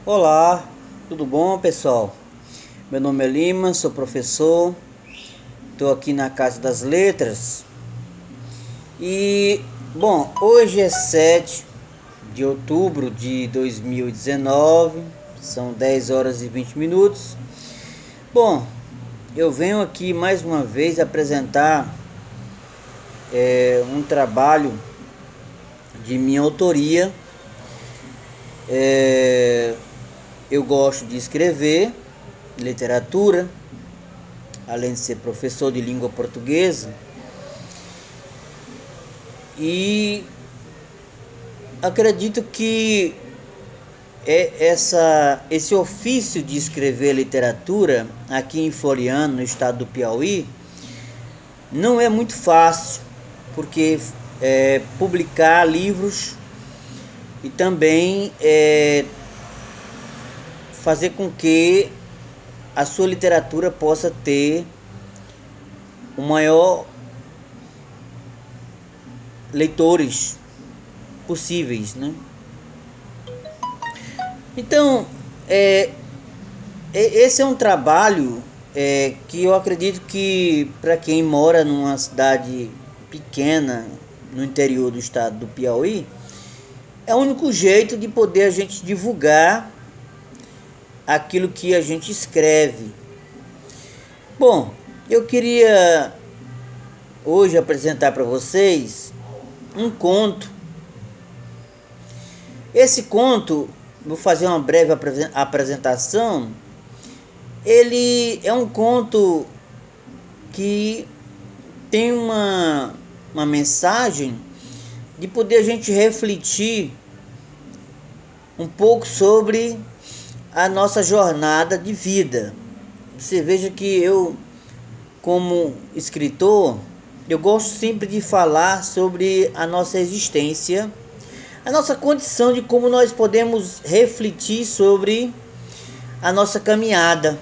Olá, tudo bom, pessoal? Meu nome é Lima, sou professor, estou aqui na Casa das Letras e, bom, hoje é 7 de outubro de 2019, são 10 horas e 20 minutos. Bom, eu venho aqui mais uma vez apresentar um trabalho de minha autoria. Eu gosto de escrever literatura, além de ser professor de língua portuguesa, e acredito que esse ofício de escrever literatura aqui em Floriano, no estado do Piauí, não é muito fácil, porque publicar livros e também fazer com que a sua literatura possa ter o maior leitores possíveis, né? Então, esse é um trabalho que eu acredito que para quem mora numa cidade pequena no interior do estado do Piauí, é o único jeito de poder a gente divulgar aquilo que a gente escreve. Bom, eu queria hoje apresentar para vocês um conto. Esse conto, vou fazer uma breve apresentação. Ele é um conto que tem uma mensagem de poder a gente refletir um pouco sobre a nossa jornada de vida. Você veja que eu, como escritor, eu gosto sempre de falar sobre a nossa existência, a nossa condição, de como nós podemos refletir sobre a nossa caminhada.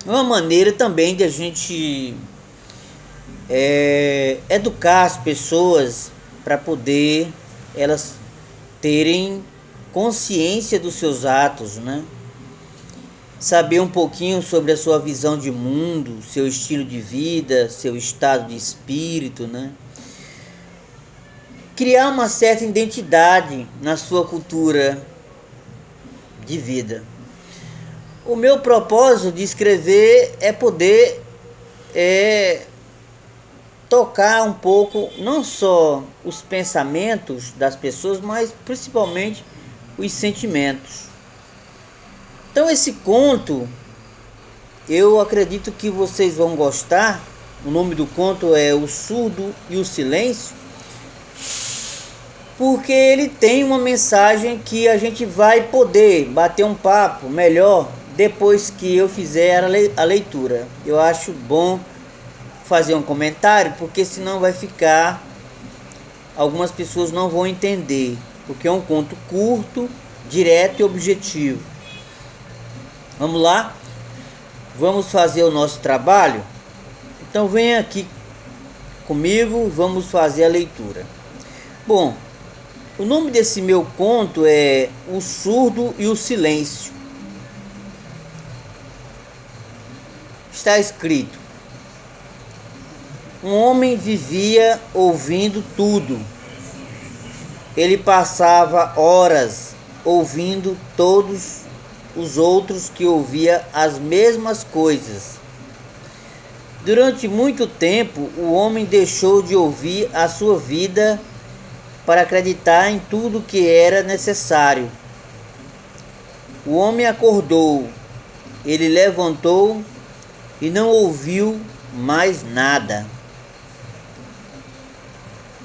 Uma maneira também de a gente educar as pessoas para poder elas terem consciência dos seus atos, né? Saber um pouquinho sobre a sua visão de mundo, seu estilo de vida, seu estado de espírito, né? Criar uma certa identidade na sua cultura de vida. O meu propósito de escrever é poder tocar um pouco, não só os pensamentos das pessoas, mas principalmente os sentimentos. Então esse conto, eu acredito que vocês vão gostar. O nome do conto é O Surdo e o Silêncio, porque ele tem uma mensagem que a gente vai poder bater um papo melhor depois que eu fizer a leitura. Eu acho bom fazer um comentário, porque senão vai ficar, algumas pessoas não vão entender, porque é um conto curto, direto e objetivo. Vamos lá? Vamos fazer o nosso trabalho? Então venha aqui comigo, vamos fazer a leitura. Bom, o nome desse meu conto é O Surdo e o Silêncio. Está escrito: um homem vivia ouvindo tudo. Ele passava horas ouvindo todos os outros que ouvia as mesmas coisas. Durante muito tempo, o homem deixou de ouvir a sua vida para acreditar em tudo que era necessário. O homem acordou, ele levantou e não ouviu mais nada.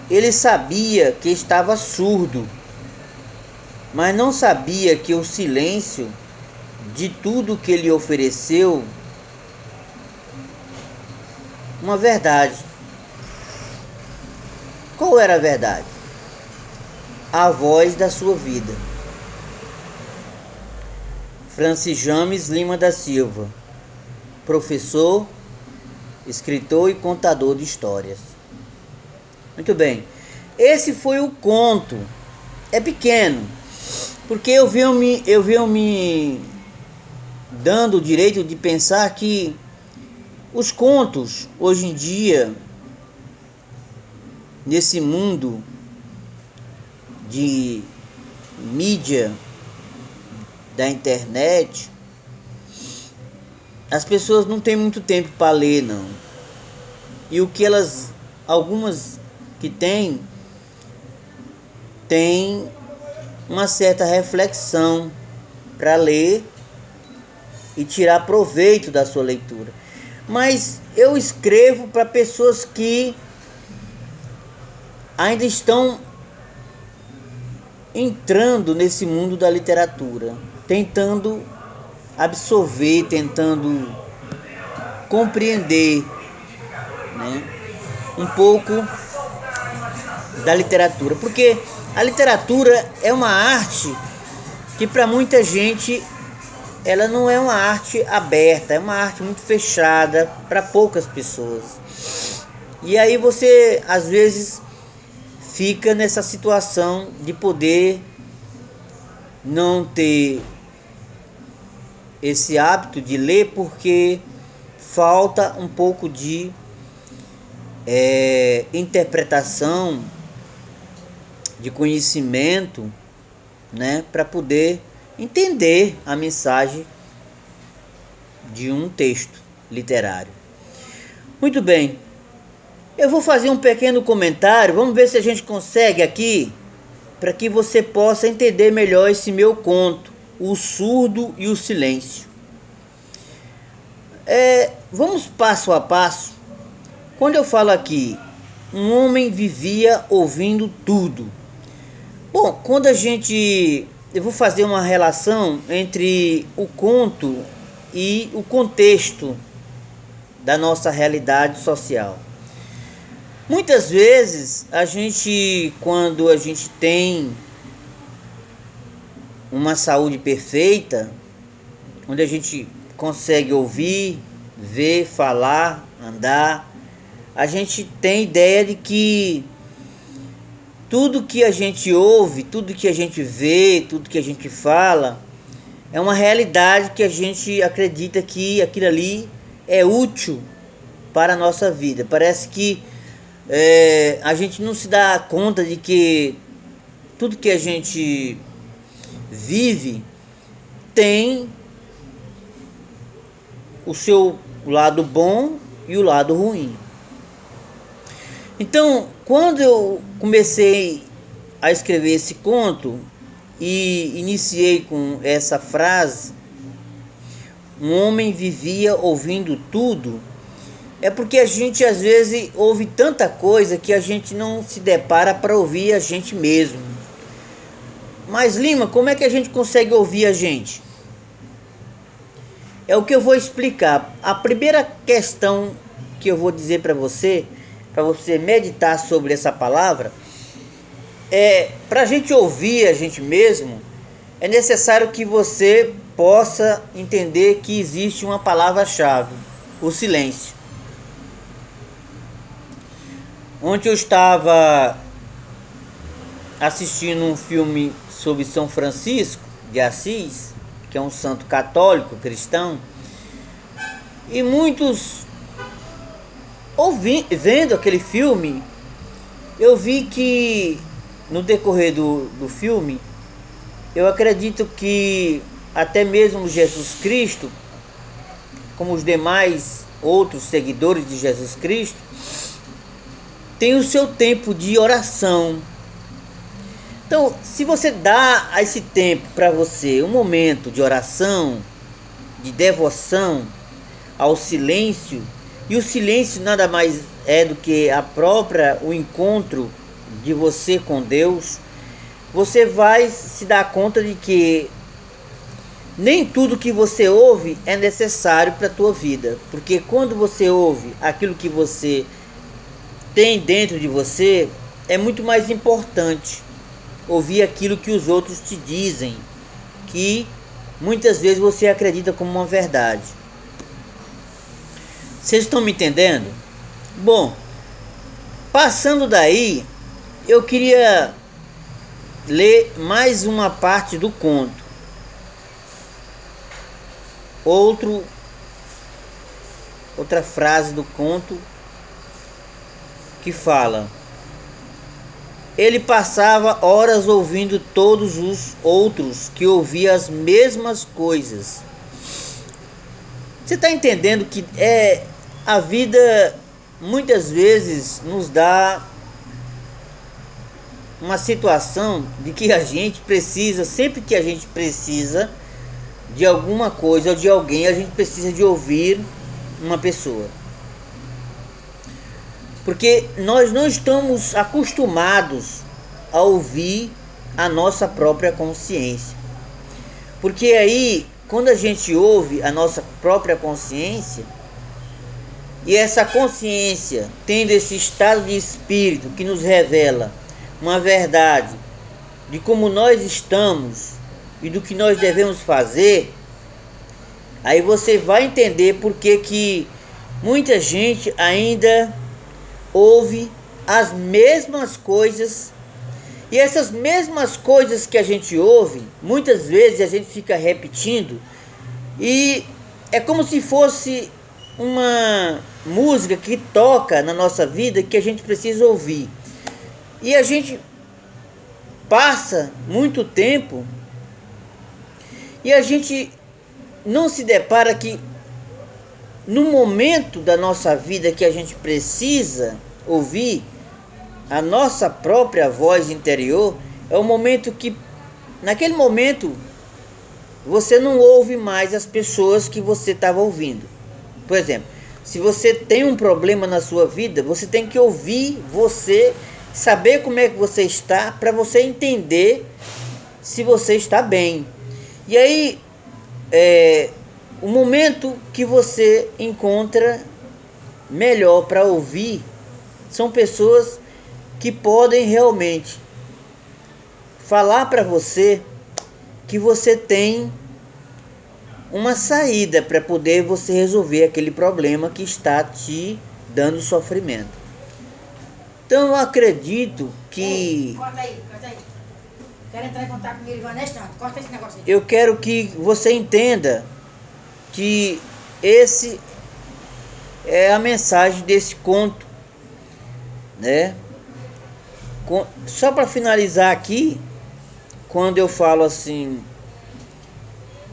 Ele sabia que estava surdo, mas não sabia que o silêncio de tudo que lhe ofereceu uma verdade. Qual era a verdade? A voz da sua vida. Francis James Lima da Silva, professor, escritor e contador de histórias. Muito bem, esse foi o conto. É pequeno, Porque eu venho me dando o direito de pensar que os contos, hoje em dia, nesse mundo de mídia, da internet, as pessoas não têm muito tempo para ler, não. E o que algumas que têm uma certa reflexão para ler e tirar proveito da sua leitura. Mas eu escrevo para pessoas que ainda estão entrando nesse mundo da literatura, tentando absorver, tentando compreender, né, um pouco da literatura, porque a literatura é uma arte que para muita gente ela não é uma arte aberta, é uma arte muito fechada para poucas pessoas. E aí você às vezes fica nessa situação de poder não ter esse hábito de ler porque falta um pouco de interpretação, de conhecimento, né, para poder entender a mensagem de um texto literário. Muito bem, eu vou fazer um pequeno comentário, vamos ver se a gente consegue aqui, para que você possa entender melhor esse meu conto, O Surdo e o Silêncio. Vamos passo a passo. Quando eu falo aqui, um homem vivia ouvindo tudo. Bom, eu vou fazer uma relação entre o conto e o contexto da nossa realidade social. Muitas vezes quando a gente tem uma saúde perfeita, onde a gente consegue ouvir, ver, falar, andar, a gente tem ideia de que tudo que a gente ouve, tudo que a gente vê, tudo que a gente fala é uma realidade que a gente acredita que aquilo ali é útil para a nossa vida. Parece que a gente não se dá conta de que tudo que a gente vive tem o seu lado bom e o lado ruim. Então, quando eu comecei a escrever esse conto e iniciei com essa frase, um homem vivia ouvindo tudo, é porque a gente às vezes ouve tanta coisa que a gente não se depara para ouvir a gente mesmo. Mas Lima, como é que a gente consegue ouvir a gente? É o que eu vou explicar. A primeira questão que eu vou dizer para você meditar sobre essa palavra, para a gente ouvir a gente mesmo, é necessário que você possa entender que existe uma palavra-chave, o silêncio. Ontem eu estava assistindo um filme sobre São Francisco de Assis, que é um santo católico cristão, e muitos vendo aquele filme, eu vi que no decorrer do filme, eu acredito que até mesmo Jesus Cristo, como os demais outros seguidores de Jesus Cristo, tem o seu tempo de oração. Então, se você dá a esse tempo para você um momento de oração, de devoção ao silêncio, e o silêncio nada mais é do que o encontro de você com Deus, você vai se dar conta de que nem tudo que você ouve é necessário para a tua vida. Porque quando você ouve aquilo que você tem dentro de você, é muito mais importante ouvir aquilo que os outros te dizem, que muitas vezes você acredita como uma verdade. Vocês estão me entendendo? Bom, passando daí, eu queria ler mais uma parte do conto. Outra frase do conto que fala: ele passava horas ouvindo todos os outros que ouviam as mesmas coisas. Você está entendendo que a vida muitas vezes nos dá uma situação de que a gente precisa, sempre que a gente precisa de alguma coisa ou de alguém, a gente precisa de ouvir uma pessoa. Porque nós não estamos acostumados a ouvir a nossa própria consciência. Porque aí, quando a gente ouve a nossa própria consciência, e essa consciência tendo esse estado de espírito que nos revela uma verdade de como nós estamos e do que nós devemos fazer, aí você vai entender por que muita gente ainda ouve as mesmas coisas, e essas mesmas coisas que a gente ouve, muitas vezes a gente fica repetindo, e é como se fosse uma música que toca na nossa vida que a gente precisa ouvir. E a gente passa muito tempo e a gente não se depara que no momento da nossa vida que a gente precisa ouvir a nossa própria voz interior, é o momento que, naquele momento, você não ouve mais as pessoas que você estava ouvindo. Por exemplo, se você tem um problema na sua vida, você tem que ouvir você, saber como é que você está, para você entender se você está bem. E aí, o momento que você encontra melhor para ouvir são pessoas que podem realmente falar para você que você tem uma saída para poder você resolver aquele problema que está te dando sofrimento. Então eu acredito que... Corta aí. Quero entrar em contato com ele, Vanessa, corta esse negócio aí. Eu quero que você entenda que esse é a mensagem desse conto, né? Só para finalizar aqui, quando eu falo assim,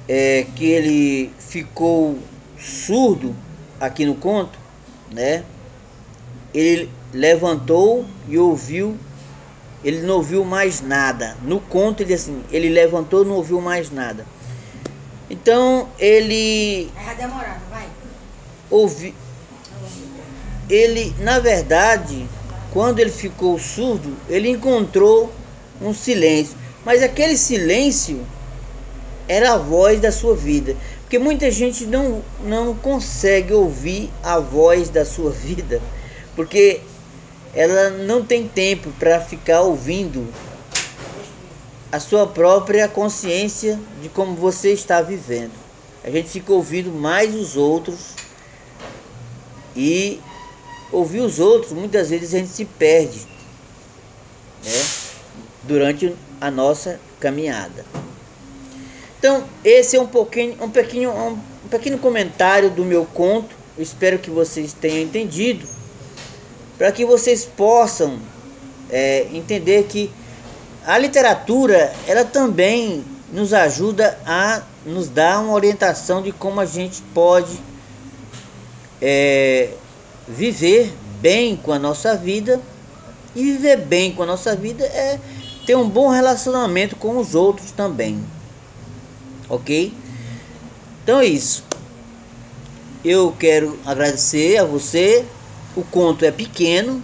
que ele ficou surdo aqui no conto, né? Ele levantou e ouviu, ele não ouviu mais nada. No conto ele assim, ele levantou e não ouviu mais nada. Então ele Vai demorar, vai. Ele, na verdade, quando ele ficou surdo, ele encontrou um silêncio. Mas aquele silêncio era a voz da sua vida. Porque muita gente não consegue ouvir a voz da sua vida, porque ela não tem tempo para ficar ouvindo a sua própria consciência de como você está vivendo. A gente fica ouvindo mais os outros, e ouvir os outros, muitas vezes a gente se perde, né, durante a nossa caminhada. Então esse é um pequeno comentário do meu conto. Eu espero que vocês tenham entendido, para que vocês possam entender que a literatura, ela também nos ajuda a nos dar uma orientação de como a gente pode viver bem com a nossa vida. E viver bem com a nossa vida é ter um bom relacionamento com os outros também. Ok? Então é isso. Eu quero agradecer a você. O conto é pequeno,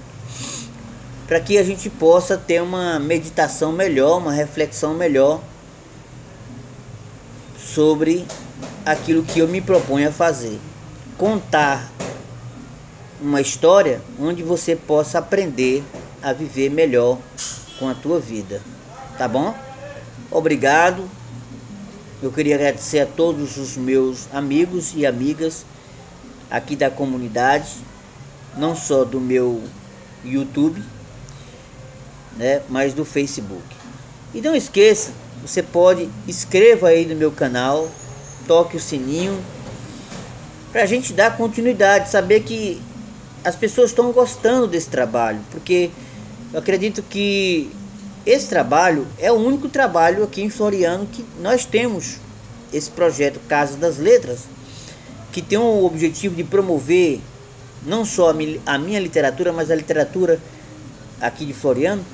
para que a gente possa ter uma meditação melhor, uma reflexão melhor sobre aquilo que eu me proponho a fazer. Contar uma história onde você possa aprender a viver melhor com a tua vida. Tá bom? Obrigado. Eu queria agradecer a todos os meus amigos e amigas aqui da comunidade, não só do meu YouTube, né, mas do Facebook. E não esqueça, você pode, inscreva aí no meu canal, toque o sininho, para a gente dar continuidade, saber que as pessoas estão gostando desse trabalho, porque eu acredito que esse trabalho é o único trabalho aqui em Floriano que nós temos esse projeto Casa das Letras, que tem o objetivo de promover não só a minha literatura, mas a literatura aqui de Floriano,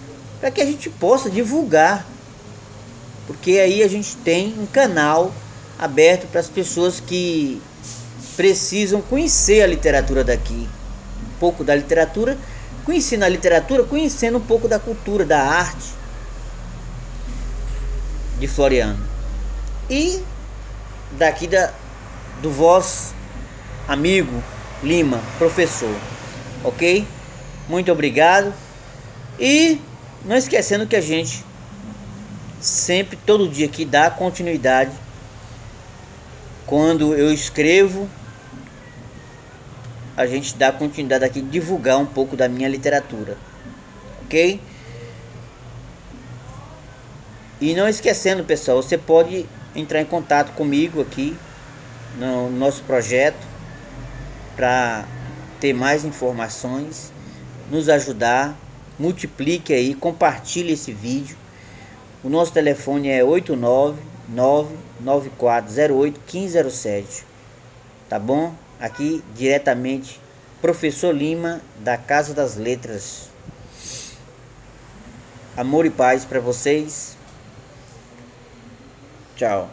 para que a gente possa divulgar, porque aí a gente tem um canal aberto para as pessoas que precisam conhecer a literatura daqui, um pouco da literatura, conhecendo a literatura, conhecendo um pouco da cultura, da arte de Floriano. E daqui do vosso amigo Lima, professor, ok? Muito obrigado. E não esquecendo que a gente sempre, todo dia aqui, dá continuidade. Quando eu escrevo, a gente dá continuidade aqui, divulgar um pouco da minha literatura, ok? E não esquecendo, pessoal, você pode entrar em contato comigo aqui no nosso projeto para ter mais informações, nos ajudar. Multiplique aí, compartilhe esse vídeo. O nosso telefone é 899-9408-1507. Tá bom? Aqui diretamente, Professor Lima, da Casa das Letras. Amor e paz para vocês. Tchau.